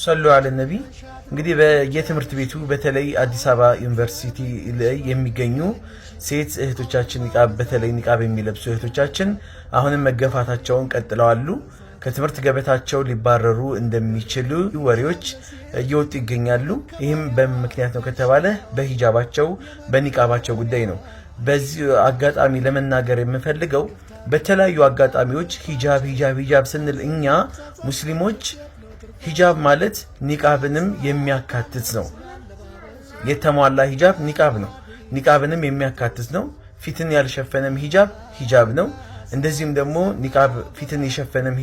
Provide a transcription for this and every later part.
ሰሉ አለ ነቢ እንግዲህ በየትምህርት ቤቱ በተለይ አዲስ አበባ ዩኒቨርሲቲ ላይ የሚገኙ ሴት እህቶቻችን በተለይ ኒቃብ የሚለብሱ እህቶቻችን አሁንም መገፋታቸውን ቀጥለዋል። ከትምህርት ገበታቸው ሊባረሩ እንደሚችሉ ወሬዎች እየወጡ ይገኛሉ። ይህም በምክንያት ነው ከተባለ በሂጃባቸው በኒቃባቸው ጉዳይ ነው። በዚህ አጋጣሚ ለመናገር የምፈልገው በተለያዩ አጋጣሚዎች ሂጃብ ስንል እኛ ሙስሊሞች ሂጃብ ማለት ኒቃብንም የሚያካትት ነው። የተሟላ ሂጃብ ኒቃብ ነው። ኒቃብንም የሚያካትት ነው። ፊትን ያልሸፈነም ሂጃብ ነው። እንደዚህም ደግሞ ኒቃብ ፊትን የሸፈነም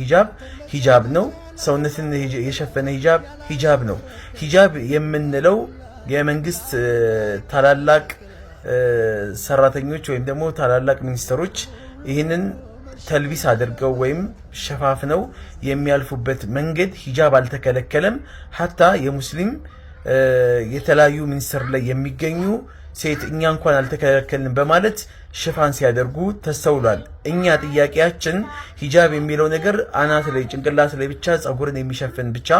ሂጃብ ነው። ሰውነትን የሸፈነ ሂጃብ ነው። ሂጃብ የምንለው የመንግስት ታላላቅ ሰራተኞች ወይም ደግሞ ታላላቅ ሚኒስትሮች ይህንን ተልቢስ አድርገው ወይም ሸፋፍነው የሚያልፉበት መንገድ ሂጃብ አልተከለከለም። ሐታ የሙስሊም የተለያዩ ሚኒስትር ላይ የሚገኙ ሴት እኛ እንኳን አልተከለከልን በማለት ሽፋን ሲያደርጉ ተስተውሏል። እኛ ጥያቄያችን ሂጃብ የሚለው ነገር አናት ላይ ጭንቅላት ላይ ብቻ ጸጉርን የሚሸፍን ብቻ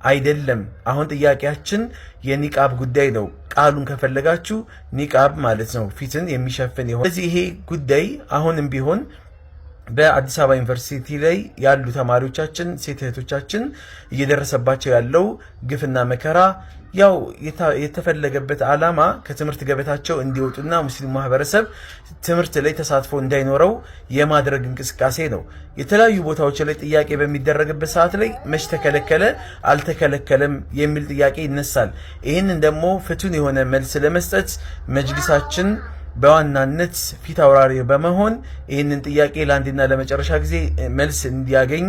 አይደለም። አሁን ጥያቄያችን የኒቃብ ጉዳይ ነው። ቃሉን ከፈለጋችሁ ኒቃብ ማለት ነው ፊትን የሚሸፍን ይሆን። ስለዚህ ይሄ ጉዳይ አሁንም ቢሆን በአዲስ አበባ ዩኒቨርሲቲ ላይ ያሉ ተማሪዎቻችን ሴት እህቶቻችን እየደረሰባቸው ያለው ግፍና መከራ ያው የተፈለገበት ዓላማ ከትምህርት ገበታቸው እንዲወጡና ሙስሊም ማህበረሰብ ትምህርት ላይ ተሳትፎ እንዳይኖረው የማድረግ እንቅስቃሴ ነው። የተለያዩ ቦታዎች ላይ ጥያቄ በሚደረግበት ሰዓት ላይ መች ተከለከለ አልተከለከለም የሚል ጥያቄ ይነሳል። ይህንን ደግሞ ፍቱን የሆነ መልስ ለመስጠት መጅሊሳችን በዋናነት ፊት አውራሪ በመሆን ይህንን ጥያቄ ለአንድና ለመጨረሻ ጊዜ መልስ እንዲያገኝ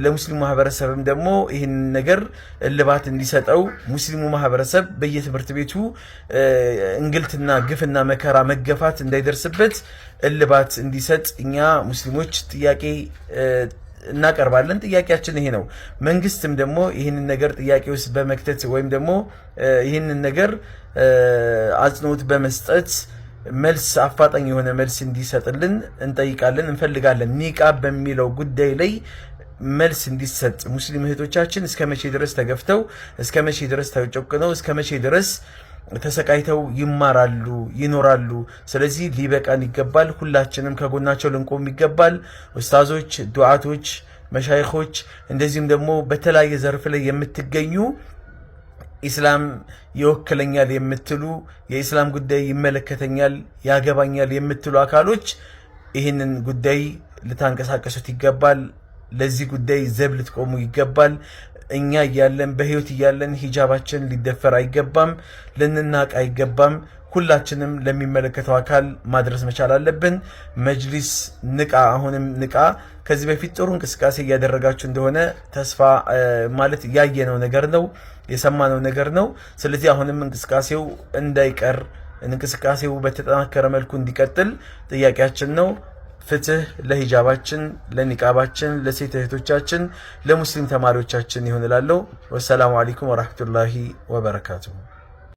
ለሙስሊሙ ማህበረሰብም ደግሞ ይህንን ነገር እልባት እንዲሰጠው ሙስሊሙ ማህበረሰብ በየትምህርት ቤቱ እንግልትና ግፍና መከራ መገፋት እንዳይደርስበት እልባት እንዲሰጥ እኛ ሙስሊሞች ጥያቄ እናቀርባለን። ጥያቄያችን ይሄ ነው። መንግስትም ደግሞ ይህንን ነገር ጥያቄ ውስጥ በመክተት ወይም ደግሞ ይህንን ነገር አጽንኦት በመስጠት መልስ አፋጣኝ የሆነ መልስ እንዲሰጥልን እንጠይቃለን፣ እንፈልጋለን። ኒቃብ በሚለው ጉዳይ ላይ መልስ እንዲሰጥ ሙስሊም እህቶቻችን እስከ መቼ ድረስ ተገፍተው፣ እስከ መቼ ድረስ ተጨቁነው፣ እስከ መቼ ድረስ ተሰቃይተው ይኖራሉ? ስለዚህ ሊበቃን ይገባል። ሁላችንም ከጎናቸው ልንቆም ይገባል። ኡስታዞች፣ ዱዓቶች፣ መሻይኾች እንደዚህም ደግሞ በተለያየ ዘርፍ ላይ የምትገኙ ኢስላም ይወክለኛል የምትሉ የኢስላም ጉዳይ ይመለከተኛል ያገባኛል የምትሉ አካሎች ይህንን ጉዳይ ልታንቀሳቀሱት ይገባል። ለዚህ ጉዳይ ዘብ ልትቆሙ ይገባል። እኛ እያለን በህይወት እያለን ሂጃባችን ሊደፈር አይገባም፣ ልንናቅ አይገባም። ሁላችንም ለሚመለከተው አካል ማድረስ መቻል አለብን። መጅሊስ ንቃ፣ አሁንም ንቃ። ከዚህ በፊት ጥሩ እንቅስቃሴ እያደረጋችሁ እንደሆነ ተስፋ ማለት ያየነው ነገር ነው፣ የሰማነው ነገር ነው። ስለዚህ አሁንም እንቅስቃሴው እንዳይቀር፣ እንቅስቃሴው በተጠናከረ መልኩ እንዲቀጥል ጥያቄያችን ነው። ፍትህ ለሂጃባችን፣ ለኒቃባችን፣ ለሴት እህቶቻችን፣ ለሙስሊም ተማሪዎቻችን ይሁን እላለሁ። ወሰላሙ አለይኩም ወራህመቱላሂ ወበረካቱሁ።